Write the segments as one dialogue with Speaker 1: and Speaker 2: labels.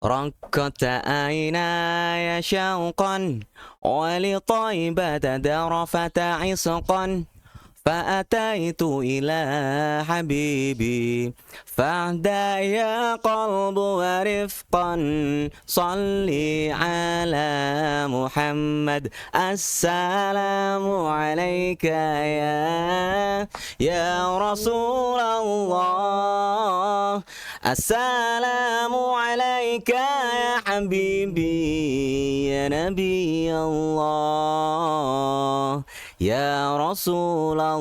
Speaker 1: رقت عيناي شوقا ولطيبة ذرفت عصقا فأتيت إلى حبيبي فاهدى يا قلب ورفقا صلي على محمد السلام عليك يا رسول الله السلام عليك يا حبيبي يا نبي الله Ya Rasulullah.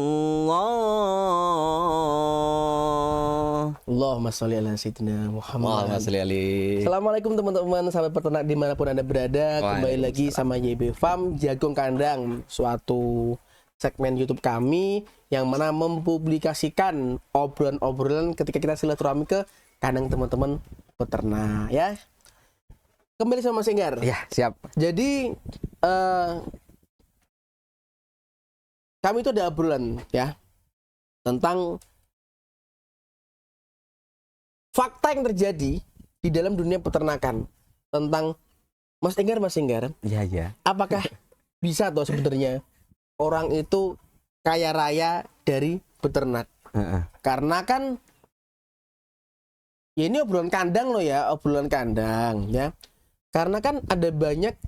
Speaker 2: Allahumma sholli ala sayyidina Muhammad.
Speaker 1: Alaihi.
Speaker 2: Assalamualaikum teman-teman sahabat peternak dimanapun Anda berada. Kembali lagi sama YB Farm Jagung Kandang, suatu segmen YouTube kami yang mana mempublikasikan obrolan-obrolan ketika kita silaturahmi ke kandang teman-teman peternak ya. Kembali sama Mas Enggar.
Speaker 1: Ya, siap.
Speaker 2: Jadi kami itu ada obrolan ya tentang fakta yang terjadi di dalam dunia peternakan tentang Mas Enggar.
Speaker 1: Ya.
Speaker 2: Apakah bisa toh sebenarnya orang itu kaya raya dari beternak? Karena kan ya ini obrolan kandang loh ya, obrolan kandang ya. Karena kan ada banyak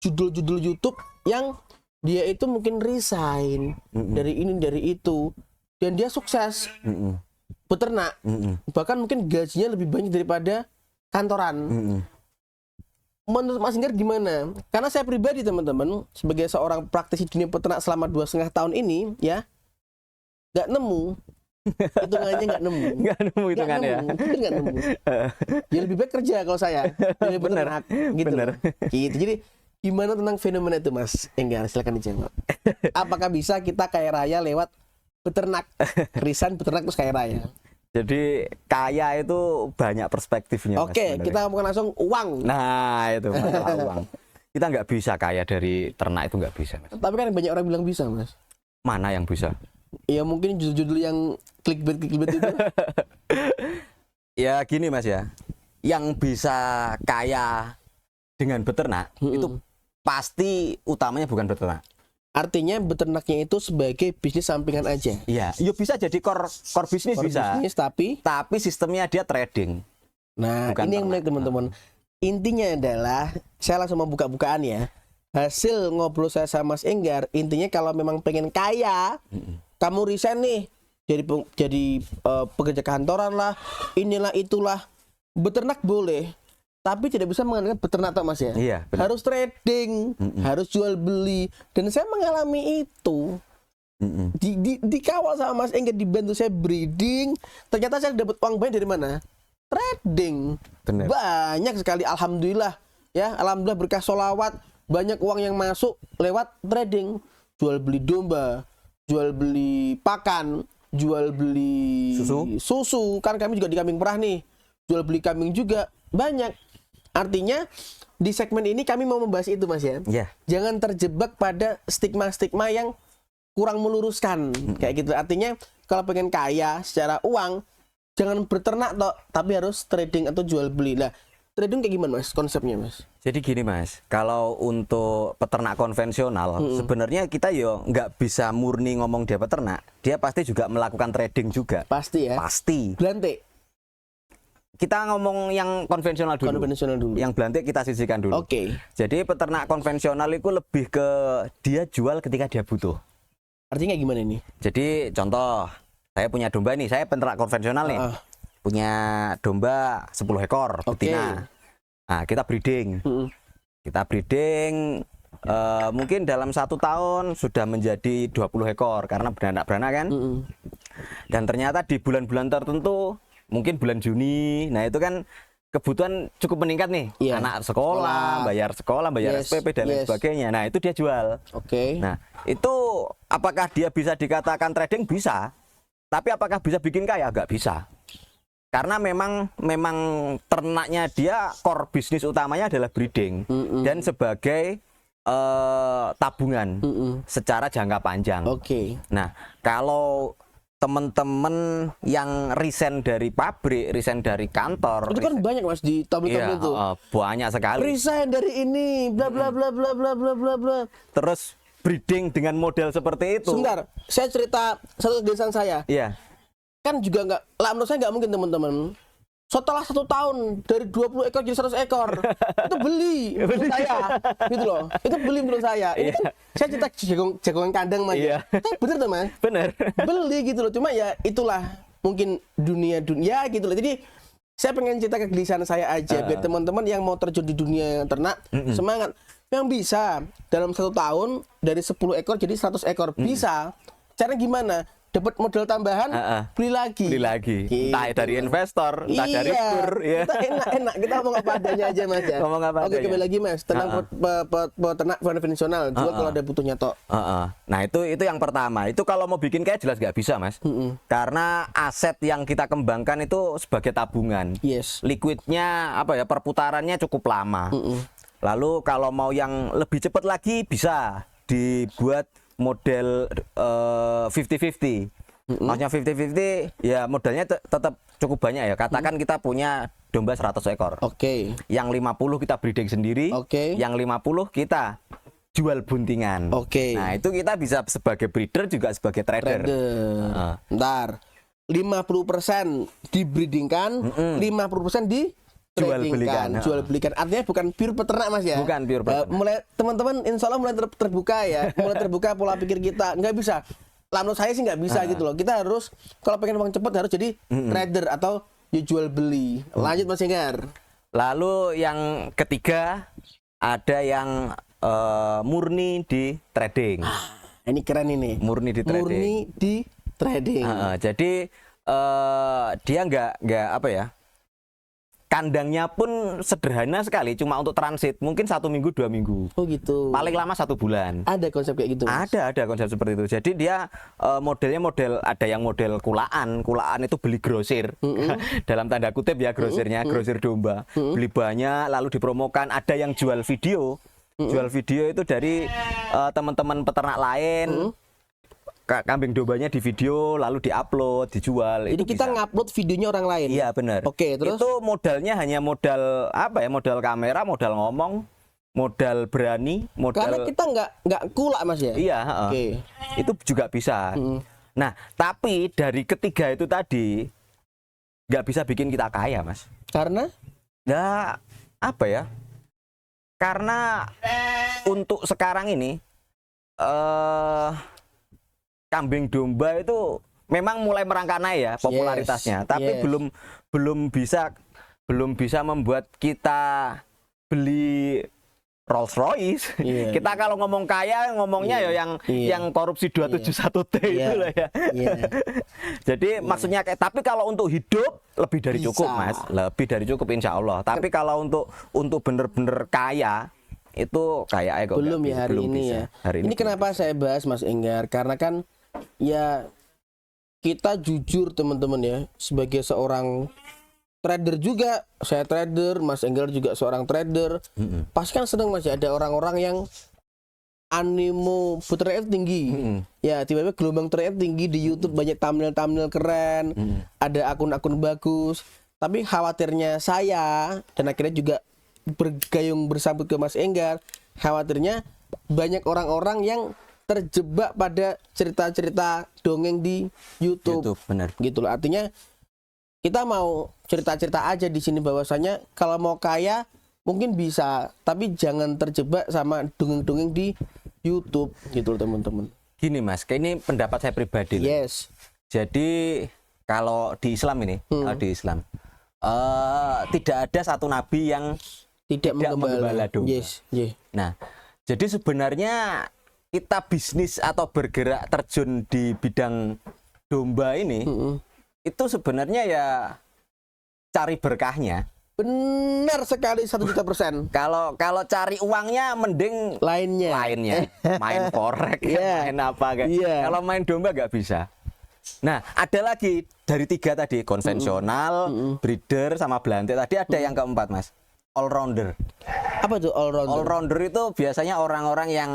Speaker 2: judul-judul YouTube yang dia itu mungkin resign dari ini dari itu dan dia sukses beternak, bahkan mungkin gajinya lebih banyak daripada kantoran. Menurut Mas Enggar gimana? Karena saya pribadi teman-teman sebagai seorang praktisi dunia peternak selama 2,5 tahun ini ya nggak nemu hitungannya, nggak nemu
Speaker 1: Hitungannya.
Speaker 2: Nggak nemu. Ya lebih baik kerja kalau saya jadi beternak gitu.
Speaker 1: Bener.
Speaker 2: Gitu. Jadi gimana tentang fenomena itu Mas Enggar? Silakan dijawab. Apakah bisa kita kaya raya lewat beternak? Resign beternak terus kaya raya.
Speaker 1: Jadi kaya itu banyak perspektifnya.
Speaker 2: Oke, kita ngomong langsung uang.
Speaker 1: Nah itu masalah uang. Kita nggak bisa kaya dari ternak, itu nggak bisa, Mas.
Speaker 2: Tapi kan banyak orang bilang bisa Mas.
Speaker 1: Mana yang bisa?
Speaker 2: Ya mungkin judul-judul yang clickbait itu.
Speaker 1: Ya gini Mas ya, yang bisa kaya dengan beternak itu pasti utamanya bukan beternak.
Speaker 2: Artinya beternaknya itu sebagai bisnis sampingan aja.
Speaker 1: Iya, ya bisa jadi core bisnis bisa.
Speaker 2: Bisnis,
Speaker 1: tapi sistemnya dia trading.
Speaker 2: Nah,
Speaker 1: Bukan
Speaker 2: ini yang
Speaker 1: ternak.
Speaker 2: menarik teman-teman. Intinya adalah saya langsung mau buka-bukaan ya. Hasil ngobrol saya sama Mas Enggar, intinya kalau memang pengen kaya, kamu resign nih jadi pekerja kantoran lah, inilah itulah. Beternak boleh, tapi tidak bisa mengandalkan beternak toh Mas ya.
Speaker 1: Iya, benar.
Speaker 2: Harus trading, harus jual beli, dan saya mengalami itu. Dikawal sama Mas Enggar, dibantu saya breeding, ternyata saya dapat uang banyak dari mana? Trading.
Speaker 1: Benar.
Speaker 2: Banyak sekali, alhamdulillah ya, alhamdulillah berkah sholawat, banyak uang yang masuk lewat trading. Jual beli domba, jual beli pakan, jual beli susu. Kan kami juga di kambing perah nih, jual beli kambing juga banyak. Artinya di segmen ini kami mau membahas itu Mas ya.
Speaker 1: Iya.
Speaker 2: Jangan terjebak pada stigma-stigma yang kurang meluruskan kayak gitu. Artinya kalau pengen kaya secara uang, jangan beternak toh, tapi harus trading atau jual beli. Nah, trading kayak gimana Mas konsepnya Mas?
Speaker 1: Jadi gini Mas, kalau untuk peternak konvensional sebenarnya kita yo nggak bisa murni ngomong dia peternak, dia pasti juga melakukan trading juga.
Speaker 2: Pasti ya.
Speaker 1: Pasti.
Speaker 2: Belantik.
Speaker 1: Kita ngomong yang konvensional dulu. Yang belantik kita sisihkan dulu.
Speaker 2: Oke.
Speaker 1: Jadi peternak konvensional itu lebih ke dia jual ketika dia butuh.
Speaker 2: Artinya gimana ini?
Speaker 1: Jadi contoh, saya punya domba nih, saya peternak konvensional nih. Punya domba 10 ekor betina. Nah, kita breeding. Kita breeding mungkin dalam 1 tahun sudah menjadi 20 ekor karena beranak-beranak kan. Dan ternyata di bulan-bulan tertentu, mungkin bulan Juni, nah itu kan kebutuhan cukup meningkat nih. Anak sekolah, bayar SPP dan lain sebagainya. Nah itu dia jual. Nah itu apakah dia bisa dikatakan trading? Bisa. Tapi apakah bisa bikin kaya? Nggak bisa. Karena memang ternaknya dia core bisnis utamanya adalah breeding dan sebagai tabungan secara jangka panjang. Nah kalau teman-teman yang resign dari pabrik, resign dari kantor.
Speaker 2: Itu kan banyak Mas di tabel-tabel itu.
Speaker 1: Banyak sekali.
Speaker 2: Resign dari ini, bla bla bla bla bla bla bla bla.
Speaker 1: Terus breeding dengan model seperti itu.
Speaker 2: Sebentar, saya cerita satu kebiasaan saya.
Speaker 1: Iya.
Speaker 2: Kan juga nggak, lah menurut saya nggak mungkin teman-teman. Setelah 1 tahun dari 20 ekor jadi 100 ekor itu beli menurut saya gitu loh, itu beli menurut saya. Ini kan saya cerita jagongan kandang Mas. Bener tuh Mas,
Speaker 1: bener.
Speaker 2: Beli gitu loh, cuma ya itulah mungkin dunia gitu loh. Jadi saya pengen cerita kegelisahan saya aja biar teman-teman yang mau terjun di dunia ternak semangat. Yang bisa dalam 1 tahun dari 10 ekor jadi 100 ekor bisa. Caranya gimana? Dapat modal tambahan, beli lagi.
Speaker 1: Gitu. Entah dari investor, entah dari kur. Ya.
Speaker 2: Kita enak, kita ngomong apa adanya aja Mas ya. Oke, kembali lagi Mas, tenang peternak konvensional, jual kalau ada butuhnya tok.
Speaker 1: Nah itu yang pertama. Itu kalau mau bikin kayak jelas nggak bisa Mas. Karena aset yang kita kembangkan itu sebagai tabungan.
Speaker 2: Yes.
Speaker 1: Liquidnya perputarannya cukup lama. Lalu kalau mau yang lebih cepat lagi bisa dibuat model 50-50. Maksudnya 50-50 ya modalnya tetap cukup banyak ya. Katakan kita punya domba 100 ekor.
Speaker 2: Oke.
Speaker 1: Yang 50 kita breeding sendiri.
Speaker 2: Oke.
Speaker 1: Yang 50 kita jual buntingan.
Speaker 2: Oke.
Speaker 1: Nah, itu kita bisa sebagai breeder juga sebagai trader.
Speaker 2: Ntar 50% dibreedingkan, 50% di
Speaker 1: jual belikan.
Speaker 2: Artinya bukan pure peternak Mas ya.
Speaker 1: Bukan pure peternak.
Speaker 2: Mulai teman-teman insya Allah mulai terbuka ya. Mulai terbuka pola pikir kita. Nggak bisa. Lah menurut saya sih nggak bisa gitu loh. Kita harus kalau pengen uang cepat harus jadi trader atau jual beli. Lanjut Mas Enggar.
Speaker 1: Lalu yang ketiga ada yang murni di trading.
Speaker 2: Ini keren ini.
Speaker 1: Murni di trading. Jadi dia nggak kandangnya pun sederhana sekali, cuma untuk transit mungkin 1 minggu 2 minggu.
Speaker 2: Oh gitu.
Speaker 1: Paling lama 1 bulan.
Speaker 2: Ada konsep kayak gitu Mas?
Speaker 1: Ada konsep seperti itu. Jadi dia modelnya ada yang model kulaan itu beli grosir. Dalam tanda kutip ya grosirnya, grosir domba. Beli banyak lalu dipromokan. Ada yang jual video. Jual video itu dari teman-teman peternak lain. Kambing dombanya di video lalu diupload, dijual.
Speaker 2: Jadi
Speaker 1: itu
Speaker 2: kita ngupload videonya orang lain.
Speaker 1: Iya benar.
Speaker 2: Oke, terus
Speaker 1: itu modalnya hanya modal modal kamera, modal ngomong, modal berani, modal.
Speaker 2: Karena kita nggak kulak Mas ya.
Speaker 1: Iya. Oke. Itu juga bisa. Nah, tapi dari ketiga itu tadi nggak bisa bikin kita kaya Mas.
Speaker 2: Karena?
Speaker 1: Nah, karena untuk sekarang ini kambing domba itu memang mulai merangkak naik ya popularitasnya, tapi belum bisa membuat kita beli Rolls Royce. Kita kalau ngomong kaya ngomongnya yang korupsi 271T itu lah ya. Jadi maksudnya tapi kalau untuk hidup lebih dari cukup Mas, lebih dari cukup insya Allah. Tapi kalau untuk bener-bener kaya itu kayak
Speaker 2: belum ya hari ini bisa. Ya. Ini kenapa saya bahas Mas Enggar, karena kan ya kita jujur teman-teman ya, sebagai seorang trader juga, saya trader, Mas Enggar juga seorang trader, pasti kan seneng Mas ya, ada orang-orang yang animo puternya tinggi, ya tiba-tiba gelombang puternya tinggi di YouTube, banyak thumbnail keren, ada akun-akun bagus, tapi khawatirnya saya dan akhirnya juga bergayung bersambut ke Mas Enggar, khawatirnya banyak orang-orang yang terjebak pada cerita-cerita dongeng di YouTube.
Speaker 1: Benar.
Speaker 2: Gitu loh. Artinya kita mau cerita-cerita aja di sini bahwasanya kalau mau kaya mungkin bisa, tapi jangan terjebak sama dongeng-dongeng di YouTube gitu loh teman-teman.
Speaker 1: Gini Mas, ini pendapat saya pribadi.
Speaker 2: Yes.
Speaker 1: Jadi kalau di Islam ini, di Islam tidak ada satu nabi yang tidak menggembala domba.
Speaker 2: Yes.
Speaker 1: Nah, jadi sebenarnya kita bisnis atau bergerak terjun di bidang domba ini itu sebenarnya ya cari berkahnya.
Speaker 2: Benar sekali 1.000.000%.
Speaker 1: Kalau cari uangnya mending lainnya main forex, main apa kayak. Kalau main domba nggak bisa. Nah, ada lagi dari 3 tadi, konvensional, breeder sama belantik. Tadi ada yang keempat Mas, all rounder.
Speaker 2: Apa tuh all rounder?
Speaker 1: All rounder itu biasanya orang-orang yang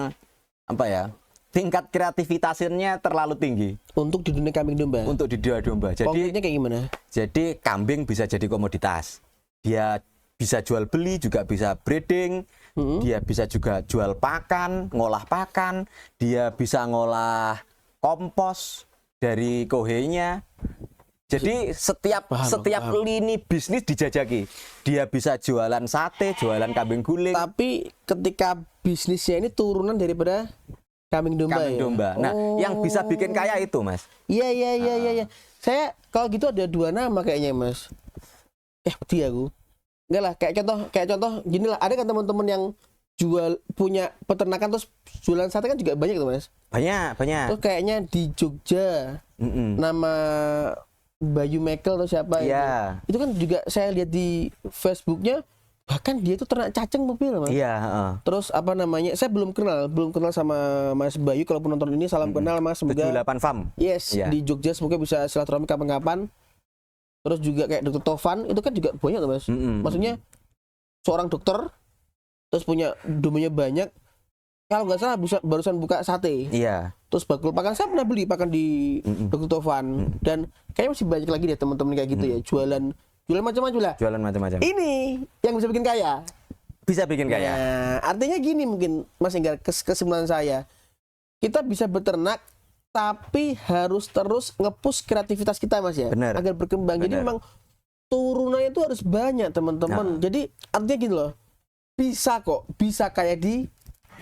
Speaker 1: tingkat kreativitasnya terlalu tinggi
Speaker 2: untuk di dunia kambing domba.
Speaker 1: untuk di dunia domba. Jadi
Speaker 2: Konkretnya kayak gimana?
Speaker 1: Jadi kambing bisa jadi komoditas. Dia bisa jual beli, juga bisa breeding. Dia bisa juga jual pakan, ngolah pakan. Dia bisa ngolah kompos dari kohenya. Jadi setiap lini bisnis dijajaki. Dia bisa jualan sate, jualan kambing guling.
Speaker 2: Tapi ketika bisnisnya ini turunan daripada kambing domba
Speaker 1: Kambing
Speaker 2: ya?
Speaker 1: domba. Nah, yang bisa bikin kaya itu, Mas.
Speaker 2: Iya. Saya kalau gitu ada 2 nama kayaknya, Mas. Peti aku. Enggak lah, kayak contoh gini lah. Ada kan teman-teman yang punya peternakan terus jualan sate kan juga banyak tuh, Mas.
Speaker 1: Banyak.
Speaker 2: Terus kayaknya di Jogja nama Bayu Mekel atau siapa itu kan juga saya lihat di Facebooknya, bahkan dia itu ternak cacing mobil, Mas.
Speaker 1: Iya.
Speaker 2: Terus apa namanya, saya belum kenal sama Mas Bayu. Kalau penonton ini salam kenal, Mas. Semoga
Speaker 1: 78 farm.
Speaker 2: Yes, di Jogja, semoga bisa silaturahmi kapan-kapan. Terus juga kayak Dr. Tovan itu kan juga banyak tuh, Mas. Maksudnya seorang dokter terus punya domainnya banyak. Kalau nggak salah barusan buka sate.
Speaker 1: Iya.
Speaker 2: Terus bakul pakan, saya pernah beli pakan di Dr. Tovan. Dan kayaknya masih banyak lagi deh teman-teman kayak gitu ya, jualan macam-macam lah.
Speaker 1: Jualan macam-macam.
Speaker 2: Ini yang bisa bikin kaya.
Speaker 1: Bisa bikin kaya.
Speaker 2: Nah, artinya gini mungkin Mas Enggar, kesimpulan saya, kita bisa beternak tapi harus terus nge-push kreativitas kita, Mas ya.
Speaker 1: Bener.
Speaker 2: Agar berkembang. Jadi memang turunannya itu harus banyak, teman-teman. Jadi artinya gini loh, bisa kayak di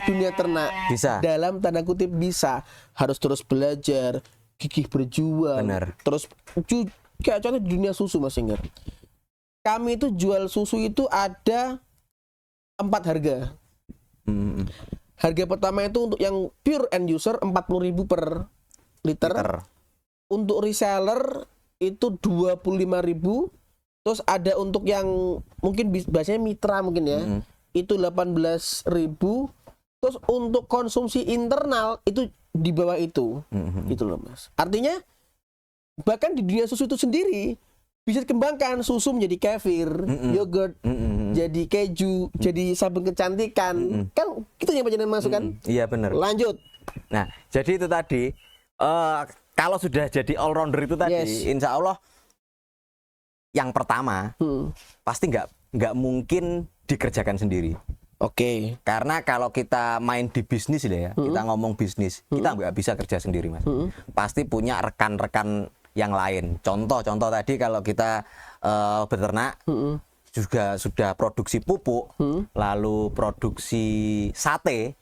Speaker 2: dunia ternak.
Speaker 1: Bisa.
Speaker 2: Dalam tanda kutip bisa. Harus terus belajar, gigih berjuang.
Speaker 1: Bener.
Speaker 2: Terus kayak contoh di dunia susu, Mas Enggar. Kami itu jual susu itu ada 4 harga. Harga pertama itu untuk yang pure end user 40.000 per liter. Untuk reseller itu 25.000. Terus ada untuk yang mungkin biasanya mitra mungkin ya. Itu 18.000. Terus untuk konsumsi internal itu di bawah itu. Gitu loh, Mas. Artinya bahkan di dunia susu itu sendiri bisa dikembangkan, susu menjadi kefir, yogurt, jadi keju, jadi sabun kecantikan. Kan itu yang panjenengan masukkan.
Speaker 1: Iya benar.
Speaker 2: Lanjut.
Speaker 1: Nah, jadi itu tadi kalau sudah jadi all rounder itu tadi, insya Allah yang pertama pasti nggak mungkin dikerjakan sendiri.
Speaker 2: Oke.
Speaker 1: Karena kalau kita main di bisnis ya, kita ngomong bisnis, kita nggak bisa kerja sendiri, Mas. Pasti punya rekan-rekan yang lain. Contoh tadi kalau kita beternak juga sudah produksi pupuk, lalu produksi sate.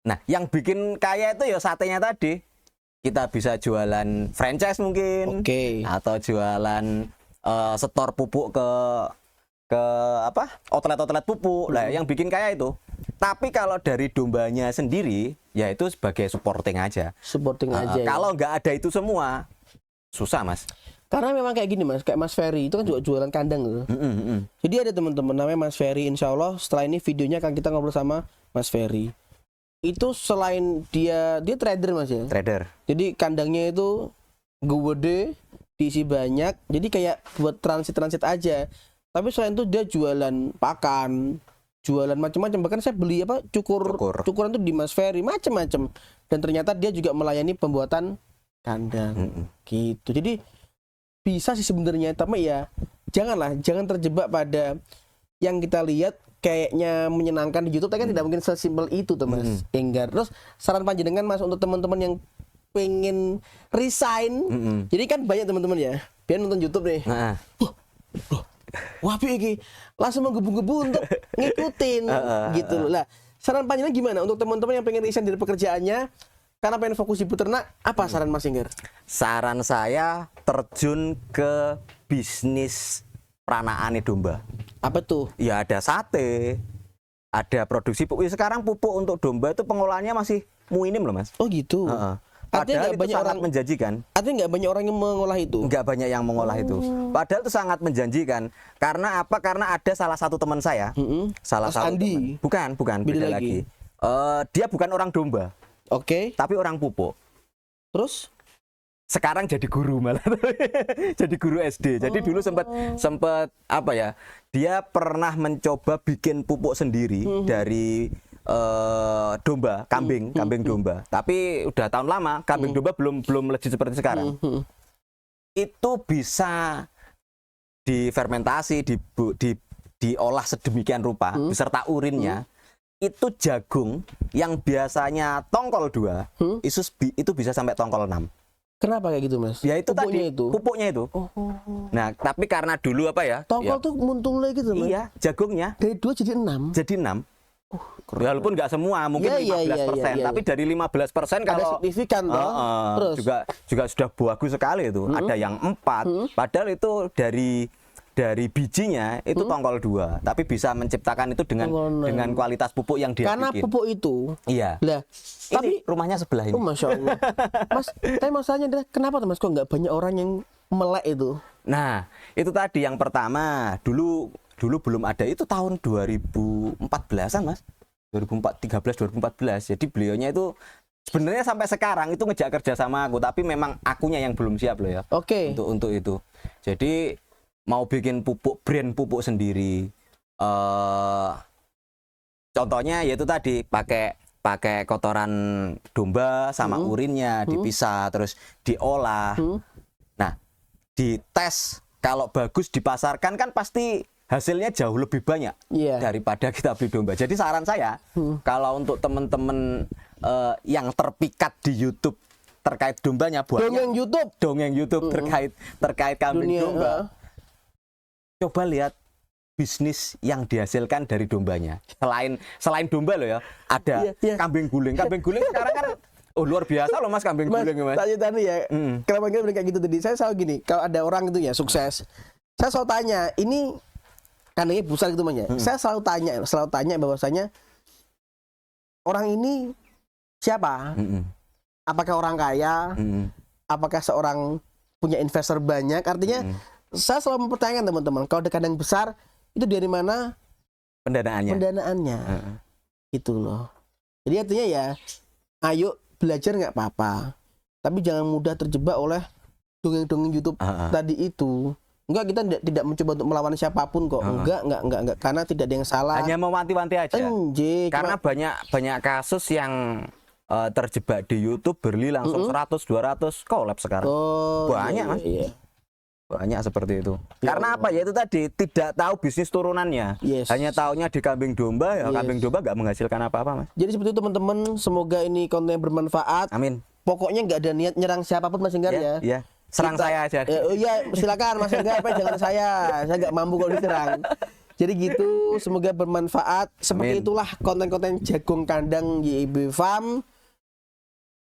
Speaker 1: Nah, yang bikin kaya itu ya satenya tadi. Kita bisa jualan franchise mungkin, atau jualan setor pupuk ke outlet pupuk. Lah yang bikin kaya itu. Tapi kalau dari dombanya sendiri, ya itu sebagai supporting aja. Kalau nggak ada itu semua, susah, Mas.
Speaker 2: Karena memang kayak gini, Mas, kayak Mas Ferry itu kan juga jualan kandang gitu. Jadi ada teman-teman namanya Mas Ferry, insya Allah setelah ini videonya akan kita ngobrol sama Mas Ferry. Itu selain dia trader, Mas ya.
Speaker 1: Trader.
Speaker 2: Jadi kandangnya itu gede, diisi banyak. Jadi kayak buat transit aja. Tapi selain itu dia jualan pakan, jualan macam-macam. Bahkan saya beli cukuran tuh di Mas Ferry, macam-macam. Dan ternyata dia juga melayani pembuatan kandang. Gitu. Jadi bisa sih sebenarnya, tapi ya jangan terjebak pada yang kita lihat kayaknya menyenangkan di YouTube, tapi kan tidak mungkin sesimpel itu tuh, Mas Enggar. Terus saran panjenengan, Mas, untuk teman-teman yang pengen resign. Jadi kan banyak teman-teman ya, biar nonton YouTube nih. Wah, iki langsung menggebu-gebu untuk ngikutin gitu loh. Lah, saran panjenengan gimana untuk teman-teman yang pengen resign dari pekerjaannya karena pengen fokus di peternak? Apa saran Mas Enggar?
Speaker 1: Saran saya terjun ke bisnis peranaan domba.
Speaker 2: Apa tuh?
Speaker 1: Ya ada sate, ada produksi pupuk. Sekarang pupuk untuk domba itu pengolahannya masih minim loh, Mas.
Speaker 2: Oh gitu.
Speaker 1: Padahal itu sangat menjanjikan.
Speaker 2: Artinya nggak banyak orang yang mengolah itu?
Speaker 1: Nggak banyak yang mengolah itu. Padahal itu sangat menjanjikan. Karena apa? Karena ada salah satu teman saya. Salah satu
Speaker 2: Andi?
Speaker 1: Bukan, beda lagi. Dia bukan orang domba. Tapi orang pupuk.
Speaker 2: Terus?
Speaker 1: Sekarang jadi guru malah. Jadi guru SD. Jadi dulu sempat apa ya? Dia pernah mencoba bikin pupuk sendiri dari domba, kambing domba. Tapi udah tahun lama kambing domba belum melejit seperti sekarang. Itu bisa difermentasi, diolah sedemikian rupa beserta urinnya. Itu jagung yang biasanya tongkol 2, itu bisa sampai tongkol 6.
Speaker 2: Kenapa kayak gitu, Mas?
Speaker 1: Ya itu pupuknya itu. Nah, tapi karena dulu apa ya?
Speaker 2: Tongkol tuh muntulnya gitu, Mas.
Speaker 1: Iya, jagungnya
Speaker 2: dari 2 jadi 6.
Speaker 1: Jadi 6. Walaupun nggak semua, mungkin 15%, tapi dari 15% kalau
Speaker 2: ada signifikan toh. Terus
Speaker 1: juga sudah bagus sekali itu. Ada yang 4, padahal itu dari bijinya itu tongkol 2, tapi bisa menciptakan itu dengan kualitas pupuk yang dia
Speaker 2: karena
Speaker 1: bikin.
Speaker 2: Pupuk itu.
Speaker 1: Iya.
Speaker 2: Lah, tapi
Speaker 1: rumahnya sebelah ini.
Speaker 2: Oh, Masya Allah. Mas, tapi masalahnya adalah kenapa tuh Mas kok nggak banyak orang yang melek itu?
Speaker 1: Nah, itu tadi yang pertama, dulu belum ada, itu tahun 2014-an, Mas. 2013 2014. Jadi beliaunya itu sebenarnya sampai sekarang itu ngejak kerja sama aku, tapi memang akunya yang belum siap loh ya.
Speaker 2: Oke.
Speaker 1: Untuk itu. Jadi mau bikin brand pupuk sendiri. Contohnya yaitu tadi pakai kotoran domba sama urinnya dipisah, terus diolah. Nah, dites, kalau bagus dipasarkan kan pasti hasilnya jauh lebih banyak daripada kita beli domba. Jadi saran saya, kalau untuk teman-teman yang terpikat di YouTube terkait dombanya, buat dongeng YouTube terkait kambing domba. Coba lihat bisnis yang dihasilkan dari dombanya. Selain domba loh ya, ada kambing guling. Kambing guling sekarang kan luar biasa loh Mas, kambing guling Mas.
Speaker 2: Tanya ya, kenapa kita kayak gitu tadi? Saya selalu gini, kalau ada orang itu ya sukses, saya selalu tanya, ini kandangnya besar gitu namanya. Saya selalu tanya bahwasanya orang ini siapa? Apakah orang kaya? Apakah seorang punya investor banyak? Artinya saya selalu mempertanyakan teman-teman, kalau ada kandang besar itu dari mana pendanaannya? Gitu loh. Jadi artinya ya, ayo belajar nggak apa-apa, tapi jangan mudah terjebak oleh dongeng-dongeng YouTube tadi itu. Enggak, kita tidak mencoba untuk melawan siapapun kok. Enggak, karena tidak ada yang salah.
Speaker 1: Hanya mewanti-wanti aja. Karena banyak kasus yang terjebak di YouTube, beli langsung 100-200 collab sekarang. Banyak Mas. Iya. Banyak seperti itu. Karena apa ya, itu tadi tidak tahu bisnis turunannya. Hanya taunya di kambing domba, ya kambing domba nggak menghasilkan apa-apa Mas.
Speaker 2: Jadi seperti itu teman-teman, semoga ini konten bermanfaat.
Speaker 1: Amin.
Speaker 2: Pokoknya nggak ada niat nyerang siapapun Mas Enggar ya.
Speaker 1: Iya. Serang saya aja.
Speaker 2: Iya, silakan Mas Enggar, jangan saya nggak mampu kalau diserang. Jadi gitu, semoga bermanfaat. Seperti itulah konten-konten jagung kandang YIB Farm.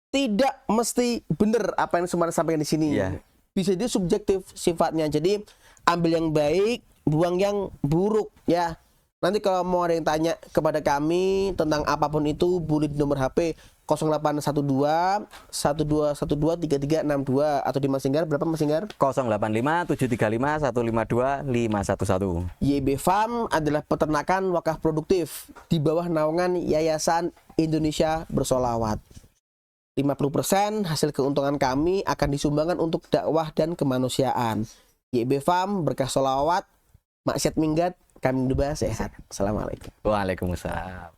Speaker 2: Tidak mesti benar apa yang Sumar sampaikan di sini. Bisa jadi subjektif sifatnya. Jadi ambil yang baik, buang yang buruk ya. Nanti kalau mau ada yang tanya kepada kami tentang apapun itu, boleh di nomor HP 0812 1212 3362 atau di Mas Enggar, berapa Mas Enggar?
Speaker 1: 085 735 152 511.
Speaker 2: YIB Farm adalah peternakan wakaf produktif di bawah naungan Yayasan Indonesia Bersolawat. 50% hasil keuntungan kami akan disumbangkan untuk dakwah dan kemanusiaan. YIB Farm, berkah solawat, maksiat minggat, kambing domba sehat. Assalamualaikum.
Speaker 1: Waalaikumsalam.